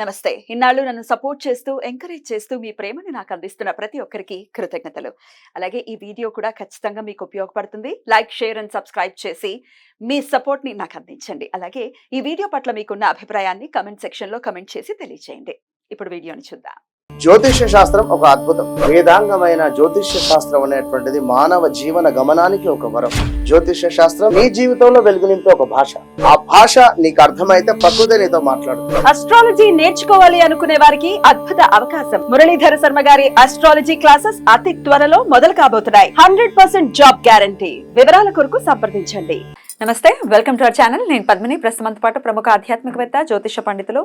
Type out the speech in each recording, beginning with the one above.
నమస్తే. ఇన్నాళ్ళు నన్ను సపోర్ట్ చేస్తూ, ఎంకరేజ్ చేస్తూ మీ ప్రేమని నాకు అందిస్తున్న ప్రతి ఒక్కరికి కృతజ్ఞతలు. అలాగే ఈ వీడియో కూడా ఖచ్చితంగా మీకు ఉపయోగపడుతుంది. లైక్, షేర్ అండ్ సబ్స్క్రైబ్ చేసి మీ సపోర్ట్‌ని నాకు అందించండి. అలాగే ఈ వీడియో పట్ల మీకున్న అభిప్రాయాన్ని కామెంట్ సెక్షన్‌లో కామెంట్ చేసి తెలియజేయండి. ఇప్పుడు వీడియోని చూద్దాం. జ్యోతిష్య శాస్త్రం ఒక అద్భుతం. వేదాంగమైన జ్యోతిష్య శాస్త్రం అనేటువంటిది మానవ జీవన గమనానికి ఒక వరం. జ్యోతిష్య శాస్త్రం నీ జీవితంలో వెలుగునింపే ఒక భాష. ఆ భాష నీకు అర్థమైతే ప్రకృతి నీతో మాట్లాడుతుంది. అస్ట్రాలజీ నేర్చుకోవాలి అనుకునే వారికి అద్భుత అవకాశం. మురళీధర శర్మ గారి అస్ట్రాలజీ క్లాసెస్ అతి త్వరలో మొదలు కాబోతున్నాయి. 100% జాబ్ గ్యారంటీ. వివరాల కొరకు సంప్రదించండి. నమస్తే, వెల్కమ్ టు అవర్ ఛానల్. నేను పద్మిని. ప్రస్తుతంతో పాటు ప్రముఖ ఆధ్యాత్మికవేత్త, జ్యోతిష పండితులు,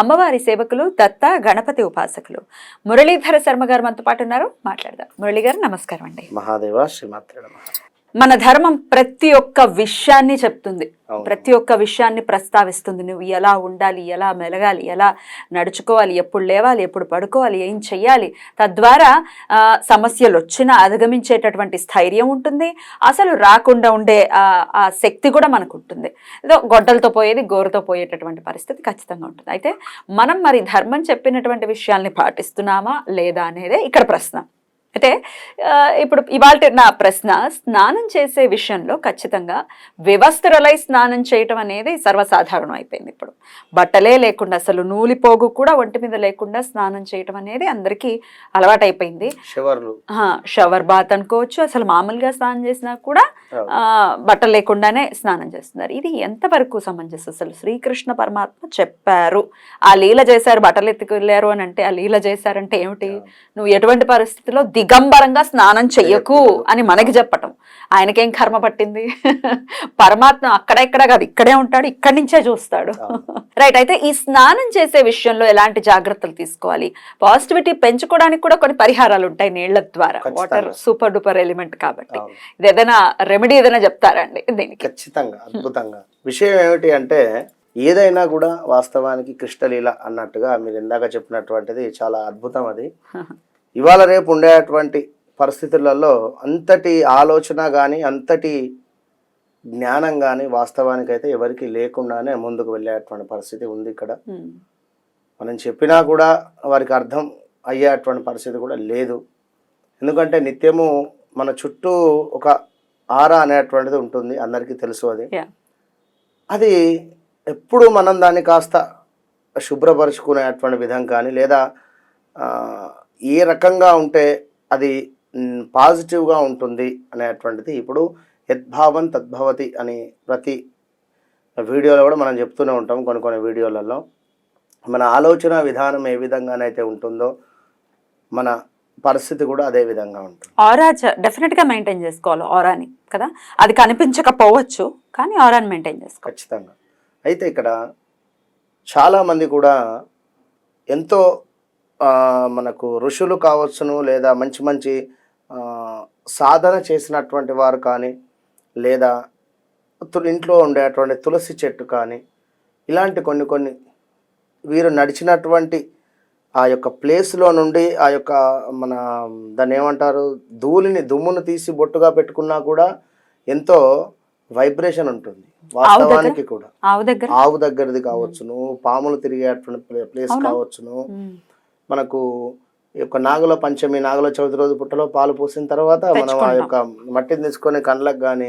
అమ్మవారి సేవకులు, దత్త గణపతి ఉపాసకులు మురళీధర శర్మ గారు మనతో పాటు ఉన్నారు. మాట్లాడదాం. మురళి గారు నమస్కారం అండి. మహాదేవ శ్రీమాత్రే నమః. మన ధర్మం ప్రతి ఒక్క విషయాన్ని చెప్తుంది, ప్రతి ఒక్క విషయాన్ని ప్రస్తావిస్తుంది. నువ్వు ఎలా ఉండాలి, ఎలా మెలగాలి, ఎలా నడుచుకోవాలి, ఎప్పుడు లేవాలి, ఎప్పుడు పడుకోవాలి, ఏం చెయ్యాలి. తద్వారా సమస్యలు వచ్చినా అధిగమించేటటువంటి స్థైర్యం ఉంటుంది. అసలు రాకుండా ఉండే ఆ శక్తి కూడా మనకు ఉంటుంది. ఏదో గొడ్డలతో పోయేది గోరుతో పోయేటటువంటి పరిస్థితి ఖచ్చితంగా ఉంటుంది. అయితే మనం మరి ధర్మం చెప్పినటువంటి విషయాల్ని పాటిస్తున్నామా లేదా అనేదే ఇక్కడ ప్రశ్న. అయితే ఇప్పుడు ఇవాళ నా ప్రశ్న, స్నానం చేసే విషయంలో ఖచ్చితంగా వ్యవస్థరలై స్నానం చేయటం అనేది సర్వసాధారణం అయిపోయింది. ఇప్పుడు బట్టలే లేకుండా, అసలు నూలిపోగు కూడా ఒంటి మీద లేకుండా స్నానం చేయటం అనేది అందరికీ అలవాటైపోయింది. షవర్ బాత్ అనుకోవచ్చు. అసలు మామూలుగా స్నానం చేసినా కూడా బట్టలు లేకుండానే స్నానం చేస్తున్నారు. ఇది ఎంతవరకు సమంజసం? అసలు శ్రీకృష్ణ పరమాత్మ చెప్పారు, ఆ లీల చేశారు, బట్టలు ఎత్తుకెళ్ళారు అని అంటే ఆ లీల చేశారంటే ఏమిటి? నువ్వు ఎటువంటి పరిస్థితిలో దిగంబరంగా స్నానం చెయ్యకు అని మనకి చెప్పటం. ఆయనకేం కర్మ పట్టింది? పరమాత్మ అక్కడెక్కడ కాదు, ఇక్కడే ఉంటాడు, ఇక్కడి నుంచే చూస్తాడు. రైట్. అయితే ఈ స్నానం చేసే విషయంలో ఎలాంటి జాగ్రత్తలు తీసుకోవాలి? పాజిటివిటీ పెంచుకోవడానికి కూడా కొన్ని పరిహారాలు ఉంటాయి నీళ్ల ద్వారా. వాటర్ సూపర్ డూపర్ ఎలిమెంట్ కాబట్టి ఇది ఏదైనా రెమెడీ ఏదైనా చెప్తారండి దీనికి? ఖచ్చితంగా అద్భుతంగా. విషయం ఏమిటి అంటే, ఏదైనా కూడా వాస్తవానికి కృష్ణలీల అన్నట్టుగా మీరు ఇందాక చెప్పినటువంటిది చాలా అద్భుతం. అది ఇవాళ రేపు ఉండేటువంటి పరిస్థితులలో అంతటి ఆలోచన కానీ, అంతటి జ్ఞానం కానీ వాస్తవానికైతే ఎవరికి లేకుండానే ముందుకు వెళ్ళేటువంటి పరిస్థితి ఉంది ఇక్కడ. మనం చెప్పినా కూడా వారికి అర్థం అయ్యేటువంటి పరిస్థితి కూడా లేదు. ఎందుకంటే నిత్యము మన చుట్టూ ఒక ఆరా అనేటువంటిది ఉంటుంది, అందరికీ తెలుసు. అది ఎప్పుడు మనం దాన్ని కాస్త శుభ్రపరుచుకునేటువంటి విధం కానీ, లేదా ఏ రకంగా ఉంటే అది పాజిటివ్గా ఉంటుంది అనేటువంటిది ఇప్పుడు యద్భావం తద్భవతి అని ప్రతి వీడియోలో కూడా మనం చెప్తూనే ఉంటాం. కొన్ని వీడియోలలో మన ఆలోచన విధానం ఏ విధంగానైతే ఉంటుందో మన పరిస్థితి కూడా అదే విధంగా ఉంటుంది. ఆరా డెఫినెట్గా మెయింటైన్ చేసుకోవాలి ఆరాని కదా. అది కనిపించకపోవచ్చు కానీ ఆరాని మెయింటైన్ చేసుకోవాలి ఖచ్చితంగా. అయితే ఇక్కడ చాలామంది కూడా ఎంతో మనకు ఋషులు కావచ్చును, లేదా మంచి మంచి సాధన చేసినటువంటి వారు కానీ, లేదా ఇంట్లో ఉండేటువంటి తులసి చెట్టు కానీ, ఇలాంటి కొన్ని వీరు నడిచినటువంటి ఆ యొక్క ప్లేస్లో నుండి ఆ యొక్క మన దాన్ని ఏమంటారు, దుమ్మును తీసి బొట్టుగా పెట్టుకున్నా కూడా ఎంతో వైబ్రేషన్ ఉంటుంది వాస్తవానికి కూడా. ఆవు దగ్గరది కావచ్చును, పాములు తిరిగేటువంటి ప్లేస్ కావచ్చును. మనకు ఈ యొక్క నాగుల పంచమి, నాగుల చవితి రోజు పుట్టలో పాలు పోసిన తర్వాత మనం ఆ యొక్క మట్టిని తీసుకొని కళ్ళకు కానీ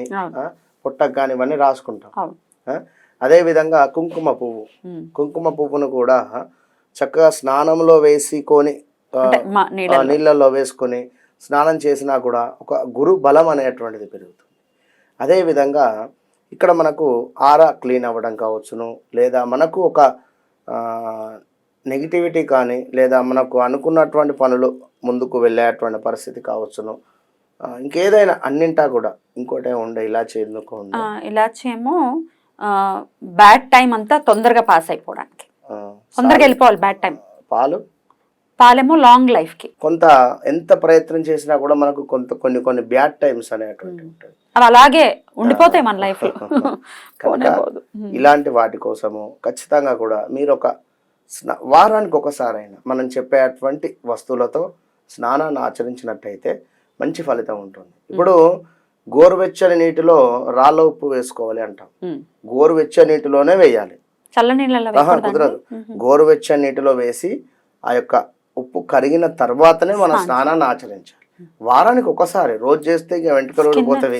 పుట్టకు కానీ ఇవన్నీ రాసుకుంటాం. అదేవిధంగా కుంకుమ పువ్వును కూడా చక్కగా స్నానంలో వేసుకొని నీళ్ళల్లో వేసుకొని స్నానం చేసినా కూడా ఒక గురు బలం అనేటువంటిది పెరుగుతుంది. అదేవిధంగా ఇక్కడ మనకు ఆరా క్లీన్ అవ్వడం కావచ్చును, లేదా మనకు ఒక నెగిటివిటీ కానీ, లేదా మనకు అనుకున్నటువంటి పనులు ముందుకు వెళ్ళేటువంటి పరిస్థితి కావచ్చును, ఇంకేదైనా అన్నింటా కూడా. ఇంకోటి ఉండే ఇలాచి ఎందుకు ఉండే, ఇలాచి ఏమో బ్యాడ్ టైం అంతా తొందరగా పాస్ అయిపోవడానికి, తొందరగా వెళ్ళిపోవాలి బ్యాడ్ టైం. పాలేమో లాంగ్ లైఫ్ కి. కొంత ఎంత ప్రయత్నం చేసినా కూడా మనకు కొన్ని బ్యాడ్ టైమ్స్ అనేటువంటి ఉంటాయి, అవి అలాగే ఉండిపోతాయి మన లైఫ్ లో. ఇలాంటి వాటి కోసము ఖచ్చితంగా కూడా మీరు ఒక వారానికి ఒకసారైనా మనం చెప్పేటువంటి వస్తువులతో స్నానాన్ని ఆచరించినట్టయితే మంచి ఫలితం ఉంటుంది. ఇప్పుడు గోరువెచ్చని నీటిలో రాళ్ళ ఉప్పు వేసుకోవాలి అంటాం. గోరువెచ్చని నీటిలోనే వేయాలి. చల్ల నీళ్ళలో కుదరదు. గోరువెచ్చని నీటిలో వేసి ఆ యొక్క ఉప్పు కరిగిన తర్వాతనే మనం స్నానాన్ని ఆచరించాలి. వారానికి ఒకసారి, రోజు చేస్తే ఇక వెంట్రుకలు ఊడిపోతవి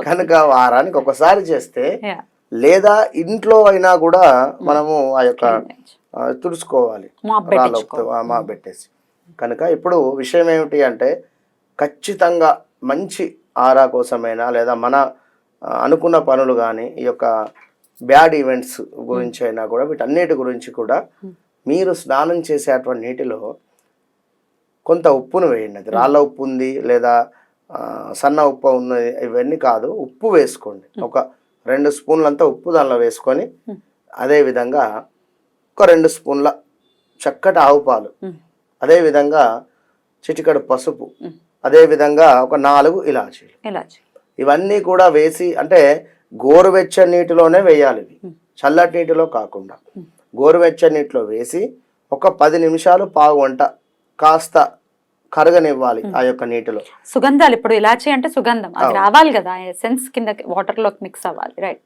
కనుక వారానికి ఒకసారి చేస్తే, లేదా ఇంట్లో అయినా కూడా మనము ఆ యొక్క తుడుచుకోవాలి మా పెట్టేసి. కనుక ఇప్పుడు విషయం ఏమిటి అంటే, ఖచ్చితంగా మంచి ఆరా కోసమైనా లేదా మన అనుకున్న పనులు కానీ ఈ యొక్క బ్యాడ్ ఈవెంట్స్ గురించి అయినా కూడా వీటన్నిటి గురించి కూడా మీరు స్నానం చేసేటువంటి నీటిలో కొంత ఉప్పును వేయండి. అది రాళ్ళ ఉప్పు ఉంది లేదా సన్న ఉప్పు ఉన్నది, ఇవన్నీ కాదు, ఉప్పు వేసుకోండి. ఒక 2 స్పూన్లంతా ఉప్పు దానిలో వేసుకొని, అదేవిధంగా ఒక 2 స్పూన్ల చక్కటి ఆవు పాలు, అదేవిధంగా చిటికెడు పసుపు, అదేవిధంగా ఒక 4 ఇలాచీలు, ఇవన్నీ కూడా వేసి, అంటే గోరువెచ్చని నీటిలోనే వేయాలి ఇవి, చల్లటి నీటిలో కాకుండా. గోరువెచ్చని నీటిలో వేసి ఒక 10 నిమిషాలు, పావు గంట కాస్త కరగనివ్వాలి ఆ యొక్క నీటిలో. సుగంధాలు, ఇప్పుడు ఇలాచీ అంటే సుగంధం, అది రావాలి కదా, ఎసెన్స్ కింద వాటర్ లోకి మిక్స్ అవ్వాలి, రైట్.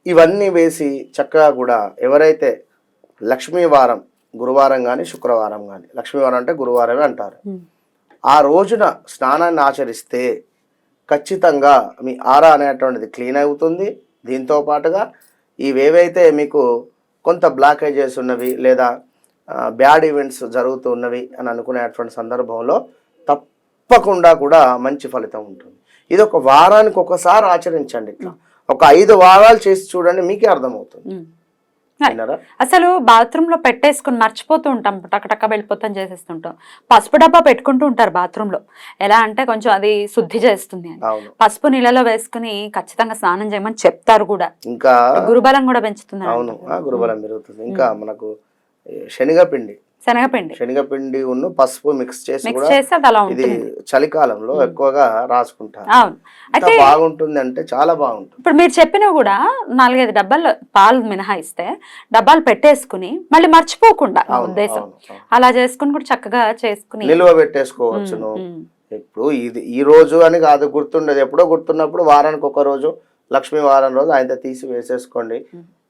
ఇవన్నీ వేసి చక్కగా కూడా ఎవరైతే లక్ష్మీవారం, గురువారం కానీ శుక్రవారం కానీ, లక్ష్మీవారం అంటే గురువారమే అంటారు, ఆ రోజున స్నానాన్ని ఆచరిస్తే ఖచ్చితంగా మీ ఆరా అనేటువంటిది క్లీన్ అవుతుంది. దీంతో పాటుగా ఇవేవైతే మీకు కొంత బ్లాకేజెస్ ఉన్నవి లేదా బ్యాడ్ ఈవెంట్స్ జరుగుతున్నవి అని అనుకునేటువంటి సందర్భంలో తప్పకుండా కూడా మంచి ఫలితం ఉంటుంది. ఇది ఒక వారానికి ఒకసారి ఆచరించండి. ఇట్లా ఒక 5 వారాలు చేసి చూడండి, మీకే అర్థమవుతుంది. అసలు బాత్రూమ్ లో పెట్టేసుకుని మర్చిపోతూ ఉంటాం, టక్క వెళ్ళిపోతాం, చేసేస్తుంటాం. పసుపు డబ్బా పెట్టుకుంటూ ఉంటారు బాత్రూమ్ లో, ఎలా అంటే కొంచెం అది శుద్ధి చేస్తుంది అని. పసుపు నీళ్ళలో వేసుకుని ఖచ్చితంగా స్నానం చేయమని చెప్తారు కూడా. ఇంకా గురుబలం కూడా పెంచుతుంది. అవును, గురుబలం పెరుగుతుంది. ఇంకా మనకు శనగపిండి ఉన్న పసుపు మిక్స్ చేసి ఇది చలికాలంలో ఎక్కువగా రాసుకుంటారు. అయితే బాగుంటుంది, అంటే చాలా బాగుంటుంది. ఇప్పుడు మీరు చెప్పినా కూడా 4-5 డబ్బాలు పాలు మినహాయిస్తే డబ్బాలు పెట్టేసుకుని మళ్ళీ మర్చిపోకుండా ఉద్దేశం అలా చేసుకుని కూడా చక్కగా చేసుకుని నిల్వ పెట్టేసుకోవచ్చును. ఇప్పుడు ఇది ఈ రోజు అని కాదు, గుర్తుండదు, ఎప్పుడో గుర్తున్నప్పుడు వారానికి ఒక రోజు, లక్ష్మీ వారం రోజు ఆయన తీసి వేసేసుకోండి.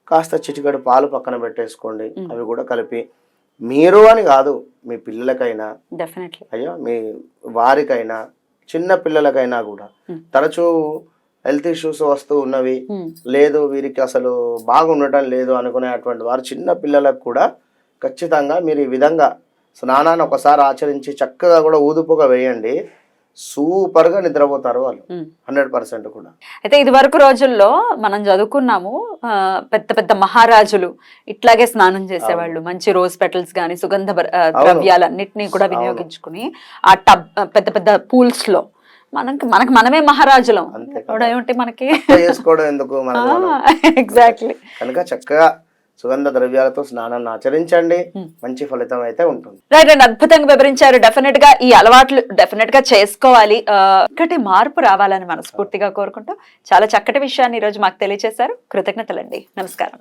కాస్త చిటికెడు పాలు పక్కన పెట్టేసుకోండి. అవి కూడా కలిపి, మీరు అని కాదు, మీ పిల్లలకైనా, అయ్యో మీ వారికైనా, చిన్న పిల్లలకైనా కూడా, తరచూ హెల్త్ ఇష్యూస్ వస్తూ ఉన్నవి, లేదు వీరికి అసలు బాగుండటం లేదు అనుకునేటువంటి వారు, చిన్న పిల్లలకు కూడా ఖచ్చితంగా మీరు ఈ విధంగా స్నానాన్ని ఒకసారి ఆచరించి చక్కగా కూడా ఊదుపుగా వేయండి. సూపర్ గా నిద్రపోతారు వాళ్ళు 100% కూడా. అయితే ఇది వరకు రోజుల్లో మనం చదువుకున్నాము, పెద్ద పెద్ద మహారాజులు ఇట్లాగే స్నానం చేసేవాళ్ళు. మంచి రోజ్ పెటల్స్ గానీ సుగంధ ద్రవ్యాలన్నిటినీ కూడా వినియోగించుకుని ఆ టబ్ పెద్ద పెద్ద పూల్స్ లో మనమే మహారాజులం. ఏమిటి మనకి చేసుకోవడం ఎందుకు, ఎగ్జాక్ట్లీ. కనుక చక్కగా సుగంధ ద్రవ్యాలతో స్నానాన్ని ఆచరించండి, మంచి ఫలితం అయితే ఉంటుంది. రైట్ అండి, అద్భుతంగా వివరించారు. డెఫినెట్ గా ఈ అలవాట్లు డెఫినెట్ గా చేసుకోవాలి, ఒకటి మార్పు రావాలని మనస్ఫూర్తిగా కోరుకుంటూ చాలా చక్కటి విషయాన్ని ఈ రోజు మాకు తెలియజేశారు. కృతజ్ఞతలండి, నమస్కారం.